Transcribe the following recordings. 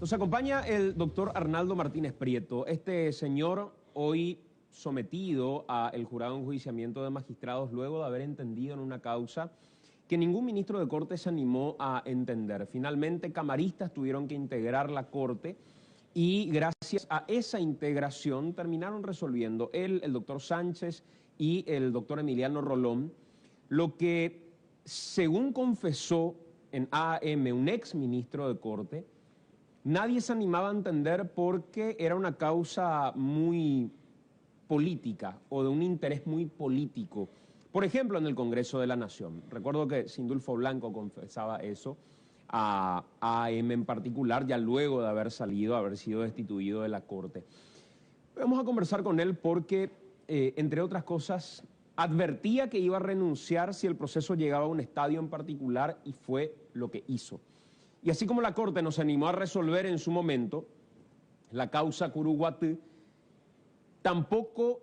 Nos acompaña el doctor Arnaldo Martínez Prieto. Este señor hoy sometido al jurado de enjuiciamiento de magistrados luego de haber entendido en una causa que ningún ministro de Corte se animó a entender. Finalmente, camaristas tuvieron que integrar la Corte y gracias a esa integración terminaron resolviendo él, el doctor Sánchez y el doctor Emiliano Rolón, lo que, según confesó en AM un ex ministro de Corte, nadie se animaba a entender porque era una causa muy política o de un interés muy político. Por ejemplo, en el Congreso de la Nación. Recuerdo que Sindulfo Blanco confesaba eso a AM en particular, ya luego de haber sido destituido de la Corte. Vamos a conversar con él porque, entre otras cosas, advertía que iba a renunciar si el proceso llegaba a un estadio en particular y fue lo que hizo. Y así como la Corte nos animó a resolver en su momento la causa Curuguatí, tampoco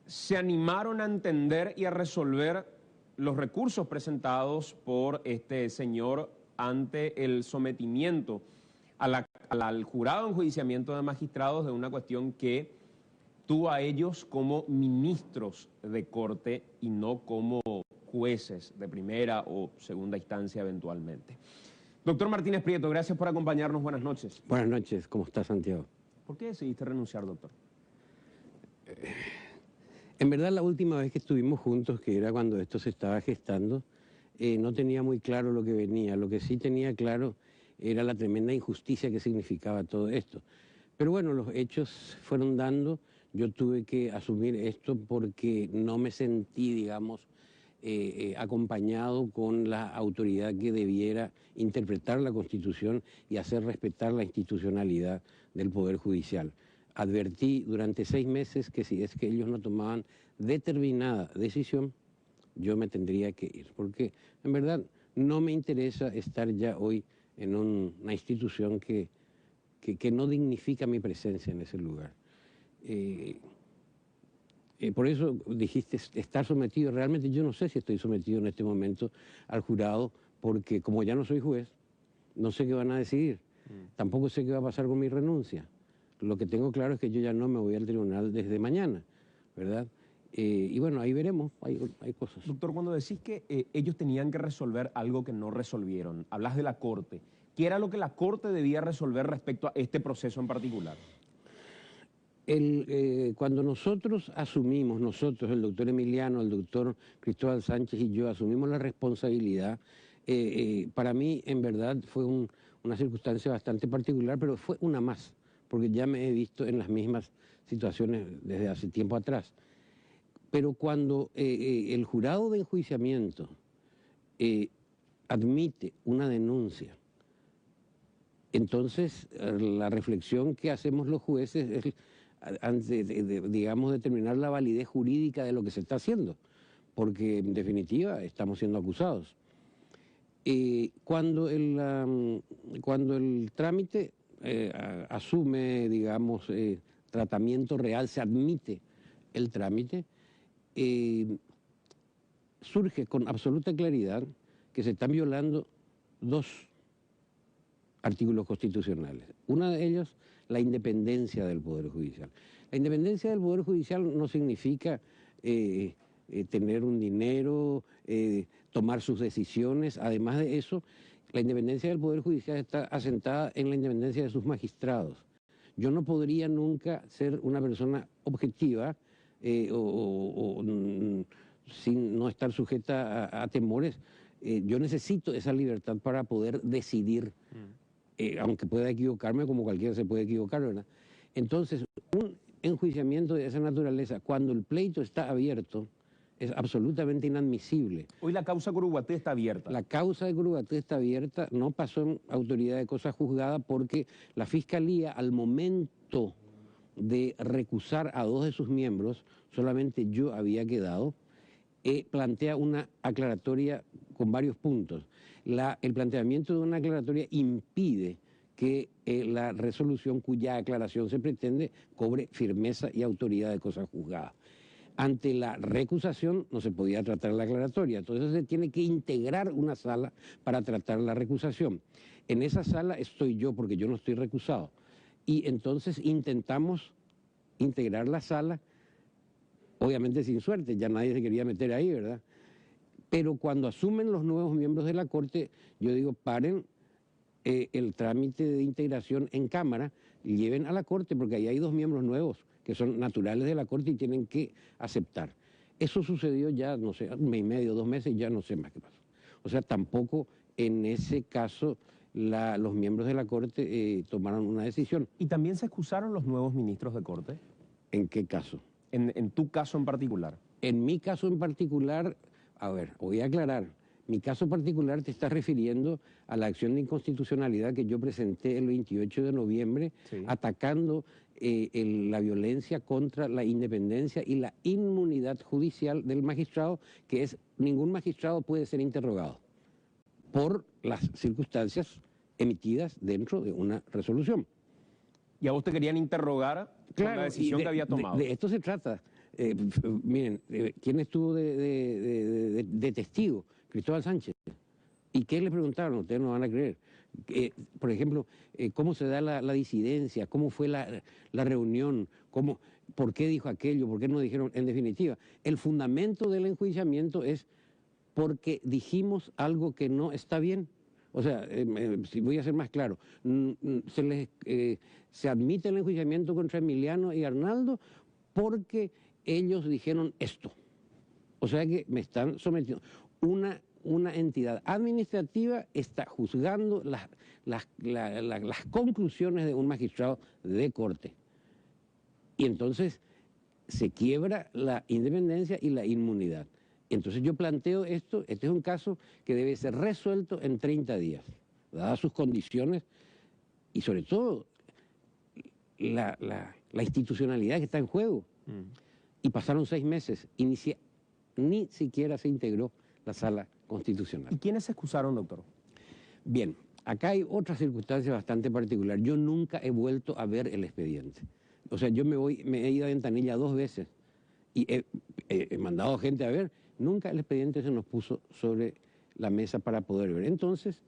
se animaron a entender y a resolver los recursos presentados por este señor ante el sometimiento al jurado de enjuiciamiento de magistrados de una cuestión que tuvo a ellos como ministros de Corte y no como jueces de primera o segunda instancia eventualmente. Doctor Martínez Prieto, gracias por acompañarnos. Buenas noches. Buenas noches. ¿Cómo está, Santiago? ¿Por qué decidiste renunciar, doctor? En verdad, la última vez que estuvimos juntos, que era cuando esto se estaba gestando, no tenía muy claro lo que venía. Lo que sí tenía claro era la tremenda injusticia que significaba todo esto. Pero bueno, los hechos fueron dando. Yo tuve que asumir esto porque no me sentí, digamos, acompañado con la autoridad que debiera interpretar la Constitución y hacer respetar la institucionalidad del Poder Judicial. Advertí durante 6 meses que si es que ellos no tomaban determinada decisión, yo me tendría que ir, porque en verdad no me interesa estar ya hoy en una institución que no dignifica mi presencia en ese lugar. Por eso dijiste estar sometido. Realmente yo no sé si estoy sometido en este momento al jurado, porque como ya no soy juez, no sé qué van a decidir. Tampoco sé qué va a pasar con mi renuncia. Lo que tengo claro es que yo ya no me voy al tribunal desde mañana, ¿verdad? Y bueno, ahí veremos, hay cosas. Doctor, cuando decís que ellos tenían que resolver algo que no resolvieron, hablas de la Corte. ¿Qué era lo que la Corte debía resolver respecto a este proceso en particular? Cuando nosotros asumimos, el doctor Emiliano, el doctor Cristóbal Sánchez y yo asumimos la responsabilidad, para mí en verdad fue una circunstancia bastante particular, pero fue una más, porque ya me he visto en las mismas situaciones desde hace tiempo atrás. Pero cuando el jurado de enjuiciamiento admite una denuncia, entonces la reflexión que hacemos los jueces es, antes digamos, determinar la validez jurídica de lo que se está haciendo, porque en definitiva estamos siendo acusados. Cuando el trámite asume, digamos, tratamiento real, se admite el trámite, surge con absoluta claridad que se están violando 2 artículos constitucionales. Uno de ellos, la independencia del Poder Judicial. La independencia del Poder Judicial no significa tener un dinero, tomar sus decisiones. Además de eso, la independencia del Poder Judicial está asentada en la independencia de sus magistrados. Yo no podría nunca ser una persona objetiva sin no estar sujeta a temores. Yo necesito esa libertad para poder decidir, aunque pueda equivocarme, como cualquiera se puede equivocar, ¿verdad? Entonces, un enjuiciamiento de esa naturaleza, cuando el pleito está abierto, es absolutamente inadmisible. Hoy la causa Curuguatí está abierta. La causa de Curuguatí está abierta, no pasó en autoridad de cosa juzgada porque la Fiscalía, al momento de recusar a 2 de sus miembros, solamente yo había quedado, plantea una aclaratoria con varios puntos. El planteamiento de una aclaratoria impide que la resolución cuya aclaración se pretende cobre firmeza y autoridad de cosa juzgada. Ante la recusación no se podía tratar la aclaratoria, entonces se tiene que integrar una sala para tratar la recusación. En esa sala estoy yo, porque yo no estoy recusado, y entonces intentamos integrar la sala, obviamente sin suerte, ya nadie se quería meter ahí, ¿verdad? Pero cuando asumen los nuevos miembros de la Corte, yo digo, paren el trámite de integración en Cámara y lleven a la Corte, porque ahí hay 2 miembros nuevos que son naturales de la Corte y tienen que aceptar. Eso sucedió ya, no sé, 1 mes y medio, 2 meses, ya no sé más qué pasó. O sea, tampoco en ese caso los miembros de la Corte tomaron una decisión. ¿Y también se excusaron los nuevos ministros de Corte? ¿En qué caso? En tu caso en particular. En mi caso en particular, a ver, voy a aclarar. Mi caso particular te está refiriendo a la acción de inconstitucionalidad que yo presenté el 28 de noviembre, sí, atacando la violencia contra la independencia y la inmunidad judicial del magistrado, que es, ningún magistrado puede ser interrogado por las circunstancias emitidas dentro de una resolución. ¿Y a vos te querían interrogar por la decisión que había tomado? De esto se trata. Miren, ¿quién estuvo de testigo? Cristóbal Sánchez. ¿Y qué le preguntaron? Ustedes no van a creer. Por ejemplo, ¿cómo se da la disidencia? ¿Cómo fue la reunión? ¿Por qué dijo aquello? ¿Por qué no dijeron? En definitiva, el fundamento del enjuiciamiento es porque dijimos algo que no está bien. O sea, si voy a ser más claro, se admite el enjuiciamiento contra Emiliano y Arnaldo porque ellos dijeron esto. O sea que me están sometiendo. Una entidad administrativa está juzgando las conclusiones de un magistrado de corte. Y entonces se quiebra la independencia y la inmunidad. Entonces yo planteo esto, este es un caso que debe ser resuelto en 30 días, dadas sus condiciones y sobre todo la institucionalidad que está en juego. Y pasaron 6 meses y ni siquiera se integró la sala constitucional. ¿Y quiénes se excusaron, doctor? Bien, acá hay otra circunstancia bastante particular. Yo nunca he vuelto a ver el expediente. O sea, yo me he ido a Ventanilla 2 veces y he mandado gente a ver. Nunca el expediente se nos puso sobre la mesa para poder ver. Entonces,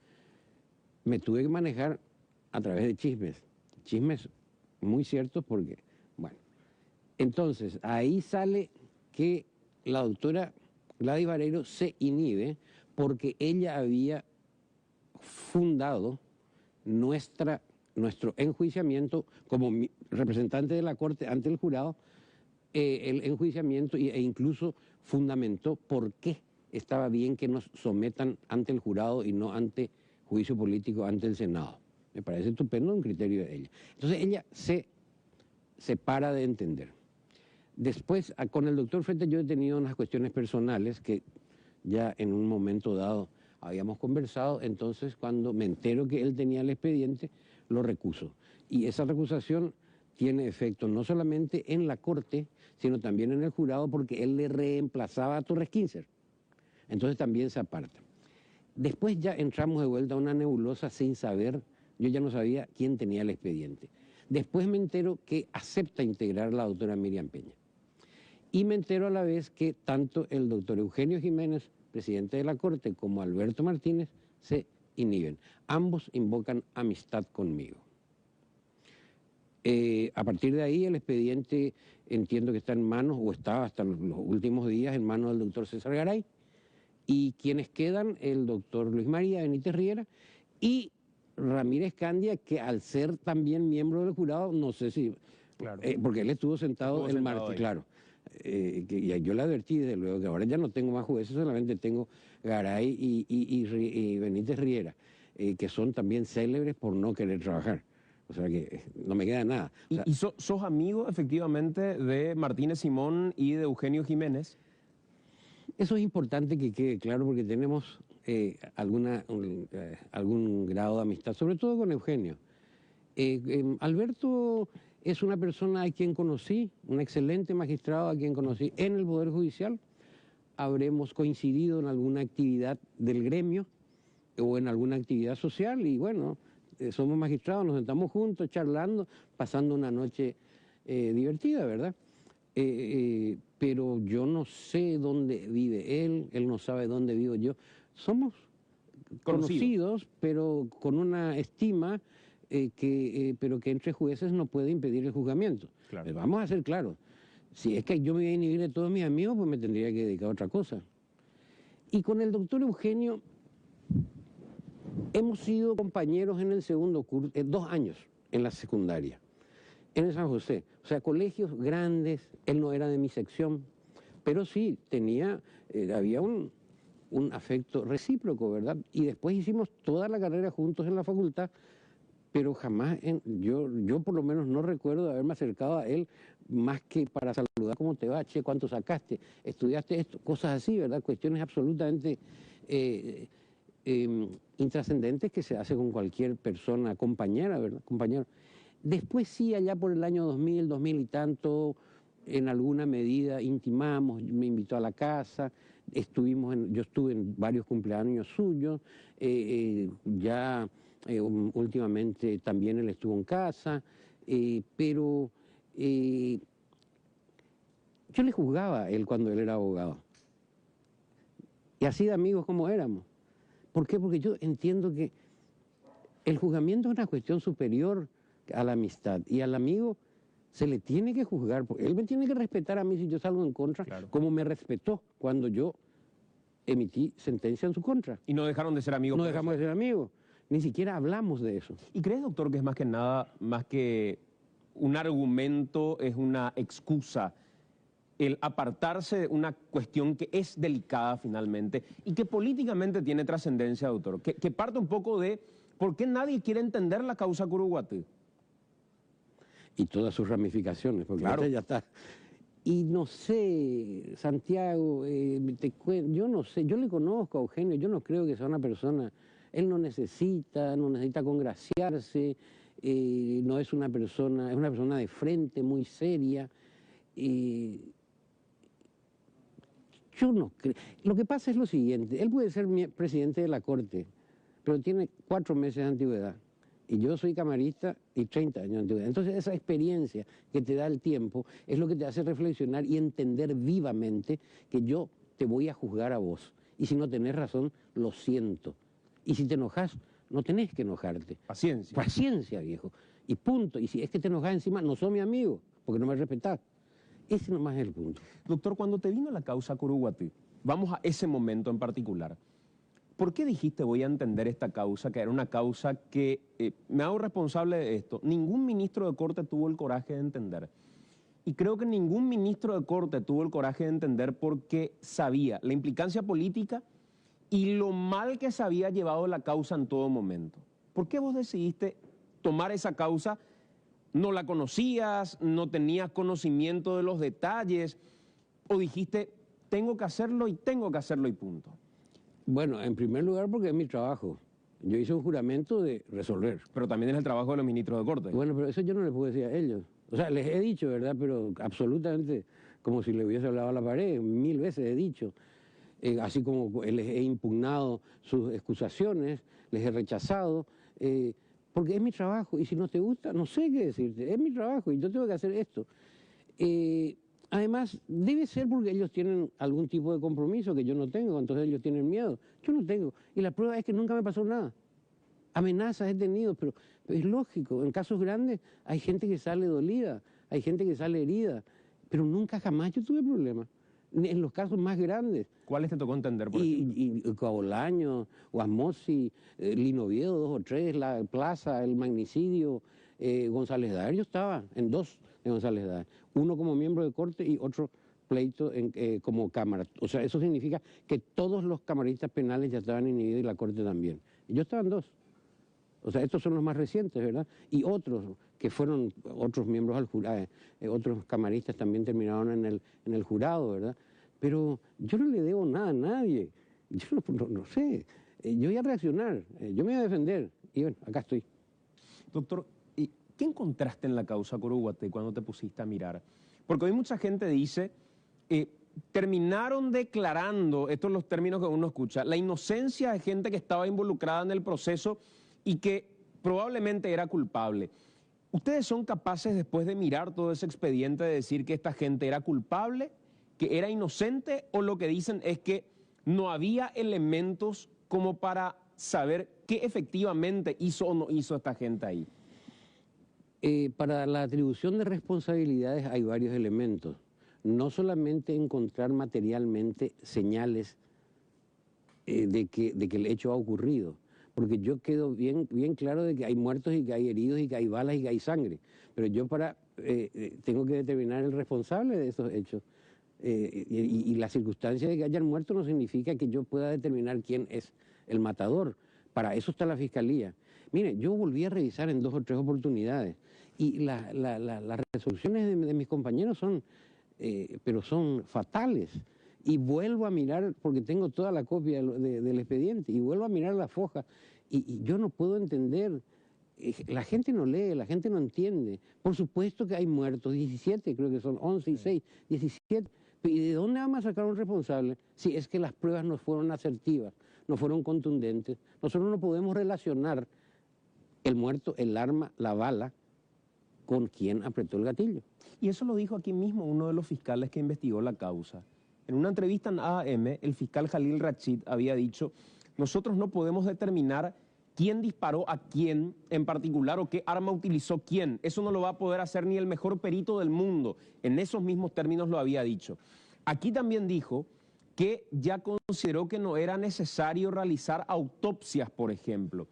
me tuve que manejar a través de chismes muy ciertos porque, bueno. Entonces, ahí sale que la doctora Gladys Vareiro se inhibe porque ella había fundado nuestro enjuiciamiento como representante de la Corte ante el jurado, el enjuiciamiento e incluso fundamentó por qué estaba bien que nos sometan ante el jurado y no ante juicio político ante el Senado. Me parece estupendo un criterio de ella. Entonces ella se para de entender. Después, con el doctor Frete yo he tenido unas cuestiones personales que ya en un momento dado habíamos conversado, entonces cuando me entero que él tenía el expediente, lo recuso. Y esa recusación tiene efecto no solamente en la Corte, sino también en el jurado, porque él le reemplazaba a Torres Kinzer. Entonces también se aparta. Después ya entramos de vuelta a una nebulosa sin saber, yo ya no sabía quién tenía el expediente. Después me entero que acepta integrar la doctora Miriam Peña. Y me entero a la vez que tanto el doctor Eugenio Jiménez, presidente de la Corte, como Alberto Martínez se inhiben. Ambos invocan amistad conmigo. A partir de ahí el expediente entiendo que está en manos, o estaba hasta los últimos días en manos del doctor César Garay, y quienes quedan, el doctor Luis María Benítez Riera y Ramírez Candia, que al ser también miembro del jurado, no sé si... Claro. Porque él estuvo sentado el martes, ahí. Claro. Que yo le advertí desde luego que ahora ya no tengo más jueces, solamente tengo Garay y Benítez Riera, que son también célebres por no querer trabajar. O sea que no me queda nada. O sea, ¿Y sos amigo efectivamente de Martínez Simón y de Eugenio Jiménez? Eso es importante que quede claro porque tenemos algún grado de amistad, sobre todo con Eugenio. Alberto es una persona a quien conocí, un excelente magistrado a quien conocí en el Poder Judicial. Habremos coincidido en alguna actividad del gremio o en alguna actividad social y bueno, somos magistrados, nos sentamos juntos, charlando, pasando una noche divertida, ¿verdad? pero yo no sé dónde vive él no sabe dónde vivo yo. Somos conocidos, pero con una estima pero que entre jueces no puede impedir el juzgamiento. Claro. Vamos a ser claros. Si es que yo me voy a inhibir de todos mis amigos, pues me tendría que dedicar a otra cosa. Y con el doctor Eugenio hemos sido compañeros en el segundo curso, 2 años en la secundaria, en el San José. O sea, colegios grandes, él no era de mi sección, pero sí había un afecto recíproco, ¿verdad? Y después hicimos toda la carrera juntos en la facultad, pero jamás, yo por lo menos no recuerdo de haberme acercado a él más que para saludar cómo te va, che, cuánto sacaste, estudiaste esto, cosas así, ¿verdad? Cuestiones absolutamente intrascendentes que se hace con cualquier persona compañera, ¿verdad? Compañero. Después sí, allá por el año 2000, 2000 y tanto, en alguna medida intimamos, me invitó a la casa, yo estuve en varios cumpleaños suyos, últimamente también él estuvo en casa, pero yo le juzgaba a él cuando él era abogado. Y así de amigos como éramos. ¿Por qué? Porque yo entiendo que el juzgamiento es una cuestión superior a la amistad. Y al amigo se le tiene que juzgar. Porque él me tiene que respetar a mí si yo salgo en contra, claro, como me respetó cuando yo emití sentencia en su contra. Y no dejaron de ser amigos. No dejamos de ser amigos. Ni siquiera hablamos de eso. ¿Y crees, doctor, que es más que nada, más que un argumento, es una excusa el apartarse de una cuestión que es delicada finalmente y que políticamente tiene trascendencia, doctor? Que parte un poco de por qué nadie quiere entender la causa Curuguatí. Y todas sus ramificaciones, porque claro, ya está. Y no sé, Santiago, yo no sé, yo le conozco a Eugenio, yo no creo que sea una persona, él no necesita congraciarse, no es una persona de frente, muy seria. Yo no creo. Lo que pasa es lo siguiente, él puede ser presidente de la Corte, pero tiene 4 meses de antigüedad. Y yo soy camarista y 30 años de antigüedad. Entonces esa experiencia que te da el tiempo es lo que te hace reflexionar y entender vivamente que yo te voy a juzgar a vos. Y si no tenés razón, lo siento. Y si te enojas, no tenés que enojarte. Paciencia. Paciencia, viejo. Y punto. Y si es que te enojas encima, no sos mi amigo, porque no me respetás. Ese nomás es el punto. Doctor, cuando te vino la causa Curuguatí, vamos a ese momento en particular. ¿Por qué dijiste voy a entender esta causa, que era una causa que, me hago responsable de esto, ningún ministro de Corte tuvo el coraje de entender? Y creo que ningún ministro de Corte tuvo el coraje de entender porque sabía la implicancia política y lo mal que se había llevado la causa en todo momento. ¿Por qué vos decidiste tomar esa causa? ¿No la conocías? ¿No tenías conocimiento de los detalles? ¿O dijiste, tengo que hacerlo y punto? Bueno, en primer lugar porque es mi trabajo. Yo hice un juramento de resolver. Pero también es el trabajo de los ministros de Corte. Bueno, pero eso yo no les puedo decir a ellos. O sea, les he dicho, ¿verdad? Pero absolutamente como si le hubiese hablado a la pared. 1000 veces he dicho. Así como les he impugnado sus excusaciones, les he rechazado. Porque es mi trabajo. Y si no te gusta, no sé qué decirte. Es mi trabajo y yo tengo que hacer esto. Además, debe ser porque ellos tienen algún tipo de compromiso que yo no tengo, entonces ellos tienen miedo. Yo no tengo. Y la prueba es que nunca me pasó nada. Amenazas he tenido, pero es lógico. En casos grandes hay gente que sale dolida, hay gente que sale herida, pero nunca jamás yo tuve problemas. En los casos más grandes. ¿Cuáles te tocó entender, por ejemplo? Y Cabolaño, Guasmosi, Lino Oviedo, 2 o 3, la Plaza, el magnicidio, González Daer. Yo estaba en 2 de González Daer. Uno como miembro de Corte y otro pleito como Cámara. O sea, eso significa que todos los camaristas penales ya estaban inhibidos y la Corte también. Y yo estaba en 2. O sea, estos son los más recientes, ¿verdad? Y otros, que fueron otros miembros al jurado, otros camaristas también terminaron en el jurado, ¿verdad? Pero yo no le debo nada a nadie. Yo no sé. Yo voy a reaccionar, yo me voy a defender. Y bueno, acá estoy. Doctor, ¿qué encontraste en la causa Curuguatí cuando te pusiste a mirar? Porque hoy mucha gente dice, terminaron declarando, estos son los términos que uno escucha, la inocencia de gente que estaba involucrada en el proceso y que probablemente era culpable. ¿Ustedes son capaces, después de mirar todo ese expediente, de decir que esta gente era culpable, que era inocente, o lo que dicen es que no había elementos como para saber qué efectivamente hizo o no hizo esta gente ahí? Para la atribución de responsabilidades hay varios elementos. No solamente encontrar materialmente señales de que el hecho ha ocurrido, porque yo quedo bien claro de que hay muertos y que hay heridos y que hay balas y que hay sangre, pero yo tengo que determinar el responsable de esos hechos. Y la circunstancia de que hayan muerto no significa que yo pueda determinar quién es el matador. Para eso está la Fiscalía. Mire, yo volví a revisar en 2 o 3 oportunidades y las resoluciones de mis compañeros pero son fatales. Y vuelvo a mirar, porque tengo toda la copia del expediente, y vuelvo a mirar la foja, y yo no puedo entender. La gente no lee, la gente no entiende. Por supuesto que hay muertos, 17, creo que son 11 y 6, 17. ¿Y de dónde vamos a sacar un responsable si es que las pruebas no fueron asertivas, no fueron contundentes? Nosotros no podemos relacionar el muerto, el arma, la bala, con quien apretó el gatillo. Y eso lo dijo aquí mismo uno de los fiscales que investigó la causa. En una entrevista en AM, el fiscal Jalil Rachid había dicho: nosotros no podemos determinar quién disparó a quién en particular o qué arma utilizó quién. Eso no lo va a poder hacer ni el mejor perito del mundo. En esos mismos términos lo había dicho. Aquí también dijo que ya consideró que no era necesario realizar autopsias, por ejemplo.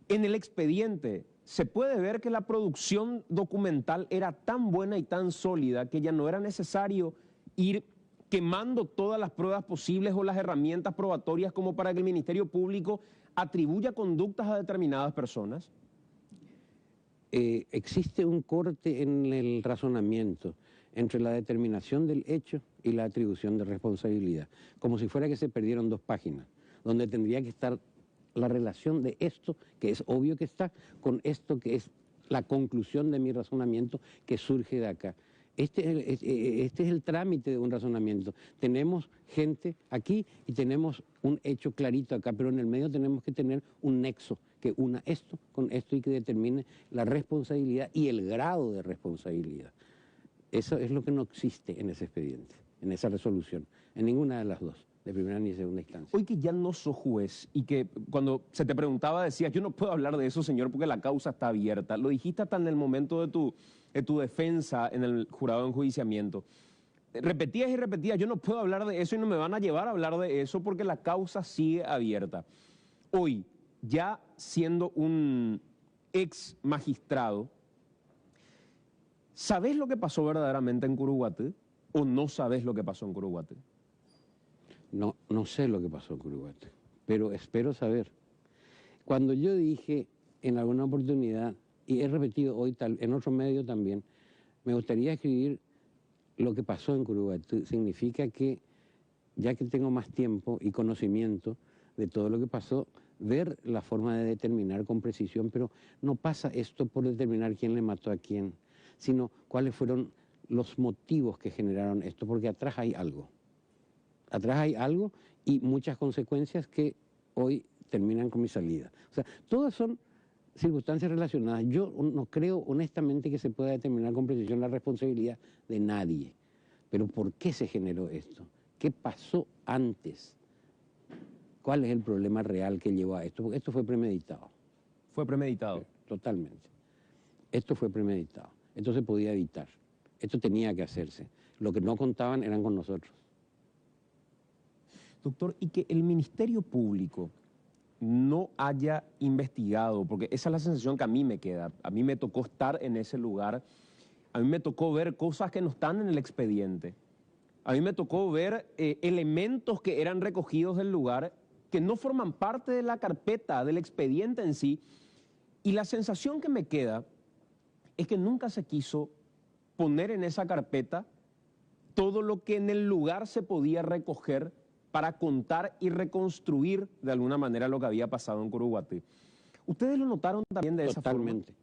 En el expediente se puede ver que la producción documental era tan buena y tan sólida que ya no era necesario ir quemando todas las pruebas posibles o las herramientas probatorias como para que el Ministerio Público atribuya conductas a determinadas personas. Existe un corte en el razonamiento entre la determinación del hecho y la atribución de responsabilidad, como si fuera que se perdieron 2 páginas, donde tendría que estar la relación de esto, que es obvio que está, con esto que es la conclusión de mi razonamiento que surge de acá. Este es el trámite de un razonamiento. Tenemos gente aquí y tenemos un hecho clarito acá, pero en el medio tenemos que tener un nexo que una esto con esto y que determine la responsabilidad y el grado de responsabilidad. Eso es lo que no existe en ese expediente, en esa resolución, en ninguna de las dos, de primera ni segunda instancia. Hoy que ya no sos juez y que cuando se te preguntaba decías: yo no puedo hablar de eso, señor, porque la causa está abierta. Lo dijiste hasta en el momento de tu defensa en el jurado de enjuiciamiento. Repetías y repetías: yo no puedo hablar de eso y no me van a llevar a hablar de eso porque la causa sigue abierta. Hoy, ya siendo un ex magistrado, ¿sabés lo que pasó verdaderamente en Curuguaté o no sabés lo que pasó en Curuguaté? No sé lo que pasó en Curuguaté, pero espero saber. Cuando yo dije en alguna oportunidad, y he repetido hoy en otro medio también, me gustaría escribir lo que pasó en Curuguaté, significa que, ya que tengo más tiempo y conocimiento de todo lo que pasó, ver la forma de determinar con precisión, pero no pasa esto por determinar quién le mató a quién, sino cuáles fueron los motivos que generaron esto, porque atrás hay algo. Atrás hay algo y muchas consecuencias que hoy terminan con mi salida. O sea, todas son circunstancias relacionadas. Yo no creo honestamente que se pueda determinar con precisión la responsabilidad de nadie. Pero ¿por qué se generó esto? ¿Qué pasó antes? ¿Cuál es el problema real que llevó a esto? Porque esto fue premeditado. ¿Fue premeditado? Totalmente. Esto fue premeditado. Esto se podía evitar. Esto tenía que hacerse. Lo que no contaban eran con nosotros. Doctor, y que el Ministerio Público no haya investigado, porque esa es la sensación que a mí me queda. A mí me tocó estar en ese lugar, a mí me tocó ver cosas que no están en el expediente, a mí me tocó ver elementos que eran recogidos del lugar que no forman parte de la carpeta, del expediente en sí, y la sensación que me queda es que nunca se quiso poner en esa carpeta todo lo que en el lugar se podía recoger para contar y reconstruir de alguna manera lo que había pasado en Curuguaté. ¿Ustedes lo notaron también de esa forma? Totalmente.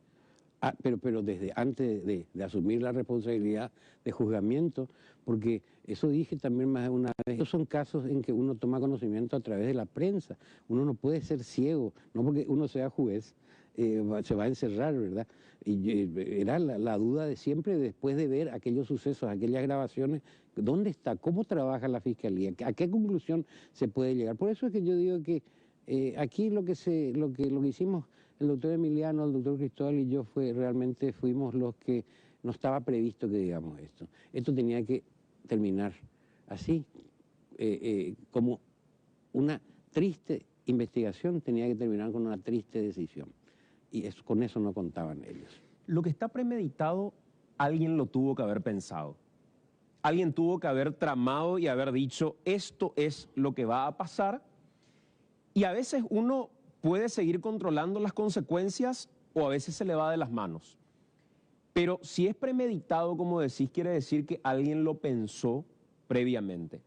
Pero desde antes de asumir la responsabilidad de juzgamiento, porque eso dije también más de una vez, estos son casos en que uno toma conocimiento a través de la prensa. Uno no puede ser ciego, no porque uno sea juez, se va a encerrar, ¿verdad? Y era la duda de siempre después de ver aquellos sucesos, aquellas grabaciones, ¿dónde está? ¿Cómo trabaja la Fiscalía? ¿A qué conclusión se puede llegar? Por eso es que yo digo que aquí lo que hicimos el doctor Emiliano, el doctor Cristóbal y yo realmente fuimos los que no estaba previsto que digamos esto. Esto tenía que terminar así, como una triste investigación tenía que terminar con una triste decisión. Y con eso no contaban ellos. Lo que está premeditado, alguien lo tuvo que haber pensado. Alguien tuvo que haber tramado y haber dicho, esto es lo que va a pasar. Y a veces uno puede seguir controlando las consecuencias o a veces se le va de las manos. Pero si es premeditado, como decís, quiere decir que alguien lo pensó previamente.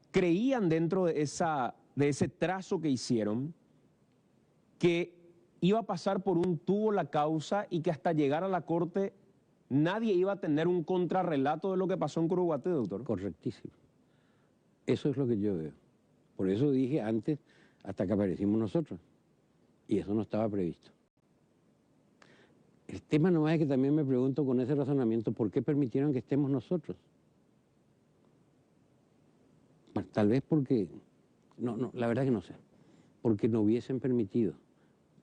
Creían dentro de ese trazo que hicieron que iba a pasar por un tubo la causa y que hasta llegar a la corte nadie iba a tener un contrarrelato de lo que pasó en Curuguaté, doctor. Correctísimo. Eso es lo que yo veo. Por eso dije antes, hasta que aparecimos nosotros. Y eso no estaba previsto. El tema nomás es que también me pregunto con ese razonamiento, ¿por qué permitieron que estemos nosotros? Bueno, tal vez porque, no, la verdad que no sé, porque no hubiesen permitido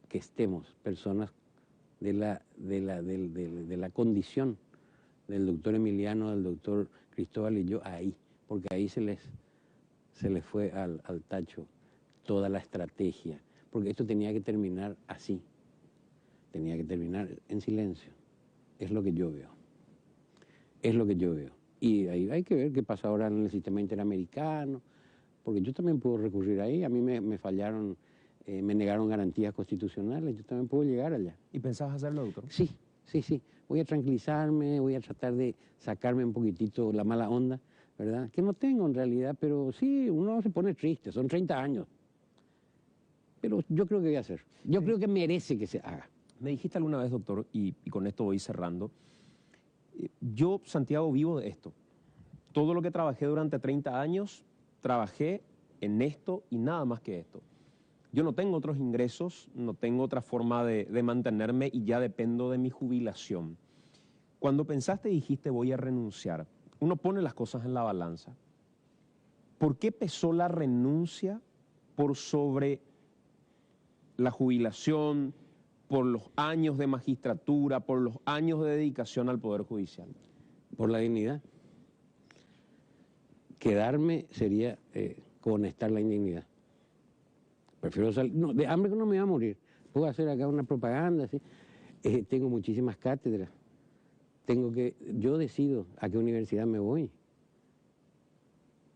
que estemos personas de la condición del doctor Emiliano, del doctor Cristóbal y yo ahí, porque ahí se les fue al tacho toda la estrategia, porque esto tenía que terminar así, tenía que terminar en silencio, es lo que yo veo, es lo que yo veo. Y ahí hay que ver qué pasa ahora en el sistema interamericano, porque yo también puedo recurrir ahí, a mí me fallaron, me negaron garantías constitucionales, yo también puedo llegar allá. ¿Y pensabas hacerlo, doctor? Sí, voy a tranquilizarme, voy a tratar de sacarme un poquitito la mala onda, ¿verdad? Que no tengo en realidad, pero sí, uno se pone triste, son 30 años. Pero yo creo que voy a hacer, yo creo que merece que se haga. Me dijiste alguna vez, doctor, y con esto voy cerrando, yo, Santiago, vivo de esto. Todo lo que trabajé durante 30 años, trabajé en esto y nada más que esto. Yo no tengo otros ingresos, no tengo otra forma de mantenerme y ya dependo de mi jubilación. Cuando pensaste y dijiste voy a renunciar, uno pone las cosas en la balanza. ¿Por qué pesó la renuncia por sobre la jubilación, por los años de magistratura, por los años de dedicación al Poder Judicial? Por la dignidad. Quedarme sería conectar la indignidad. Prefiero salir, no, de hambre no me voy a morir. Puedo hacer acá una propaganda, ¿sí? Tengo muchísimas cátedras. Yo decido a qué universidad me voy.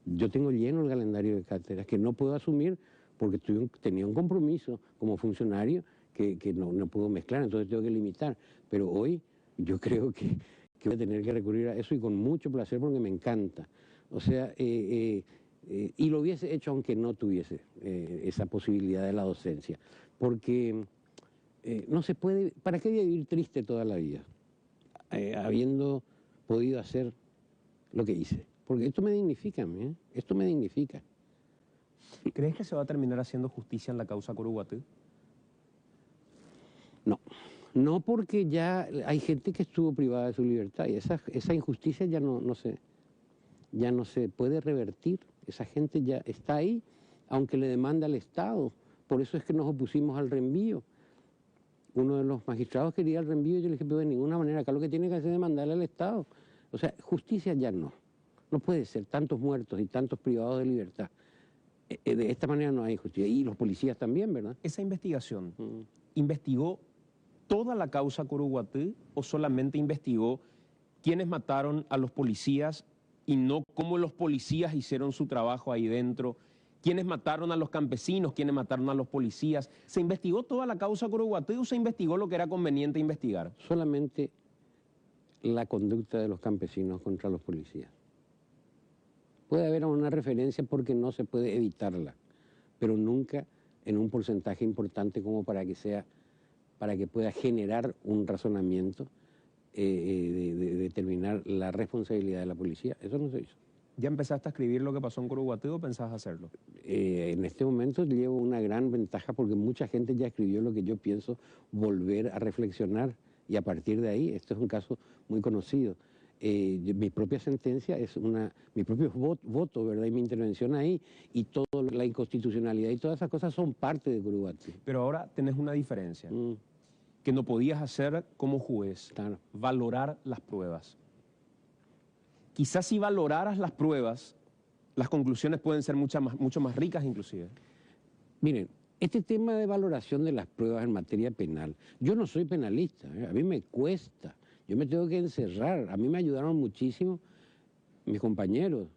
Yo tengo lleno el calendario de cátedras que no puedo asumir porque tenía un compromiso como funcionario que no puedo mezclar, entonces tengo que limitar. Pero hoy yo creo que voy a tener que recurrir a eso y con mucho placer porque me encanta. O sea, y lo hubiese hecho aunque no tuviese esa posibilidad de la docencia. Porque no se puede, ¿para qué vivir triste toda la vida? Habiendo podido hacer lo que hice. Porque esto me dignifica, esto me dignifica. ¿Crees que se va a terminar haciendo justicia en la causa Curuguaté? No porque ya hay gente que estuvo privada de su libertad y esa injusticia ya no se puede revertir. Esa gente ya está ahí, aunque le demanda al Estado. Por eso es que nos opusimos al reenvío. Uno de los magistrados quería el reenvío y yo le dije, pero de ninguna manera, acá lo que tiene que hacer es demandarle al Estado. O sea, justicia ya no. No puede ser tantos muertos y tantos privados de libertad. De esta manera no hay justicia. Y los policías también, ¿verdad? ¿Esa investigación investigó toda la causa Curuguaté o solamente investigó quiénes mataron a los policías y no cómo los policías hicieron su trabajo ahí dentro? ¿Quiénes mataron a los campesinos? ¿Quiénes mataron a los policías? ¿Se investigó toda la causa Curuguaté o se investigó lo que era conveniente investigar? Solamente la conducta de los campesinos contra los policías. Puede haber una referencia porque no se puede evitarla, pero nunca en un porcentaje importante como para que pueda generar un razonamiento de determinar la responsabilidad de la policía. Eso no se hizo. ¿Ya empezaste a escribir lo que pasó en Curuguatí o pensás hacerlo? En este momento llevo una gran ventaja porque mucha gente ya escribió lo que yo pienso volver a reflexionar y a partir de ahí, esto es un caso muy conocido. Mi propia sentencia es mi propio voto, ¿verdad? Y mi intervención ahí y toda la inconstitucionalidad y todas esas cosas son parte de Curuguatí. Pero ahora tenés una diferencia que no podías hacer como juez, Claro. valorar las pruebas. Quizás si valoraras las pruebas, las conclusiones pueden ser mucho más ricas inclusive. Miren, este tema de valoración de las pruebas en materia penal, yo no soy penalista, a mí me cuesta, yo me tengo que encerrar, a mí me ayudaron muchísimo mis compañeros,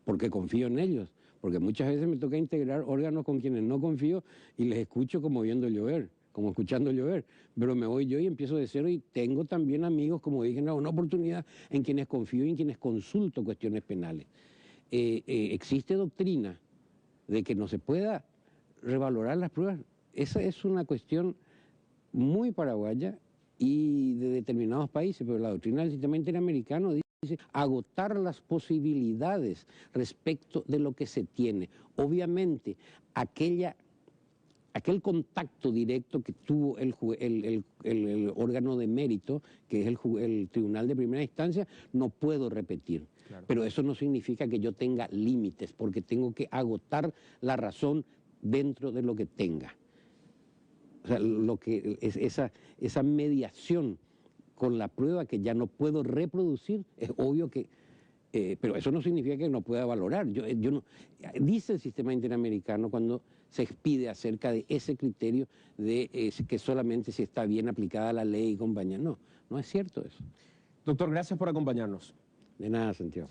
porque confío en ellos, porque muchas veces me toca integrar órganos con quienes no confío y les escucho como viendo llover, como escuchando llover, pero me voy yo y empiezo de cero y tengo también amigos, como dije, una oportunidad en quienes confío y en quienes consulto cuestiones penales. Existe doctrina de que no se pueda revalorar las pruebas. Esa es una cuestión muy paraguaya y de determinados países, pero la doctrina del sistema interamericano dice agotar las posibilidades respecto de lo que se tiene. Obviamente, aquel contacto directo que tuvo el órgano de mérito, que es el tribunal de primera instancia, no puedo repetir. Claro. Pero eso no significa que yo tenga límites, porque tengo que agotar la razón dentro de lo que tenga. O sea, lo que es esa mediación con la prueba que ya no puedo reproducir, es obvio que... pero eso no significa que no pueda valorar. Dice el sistema interamericano cuando se expide acerca de ese criterio de que solamente si está bien aplicada la ley y compañía. No, no es cierto eso. Doctor, gracias por acompañarnos. De nada, Santiago.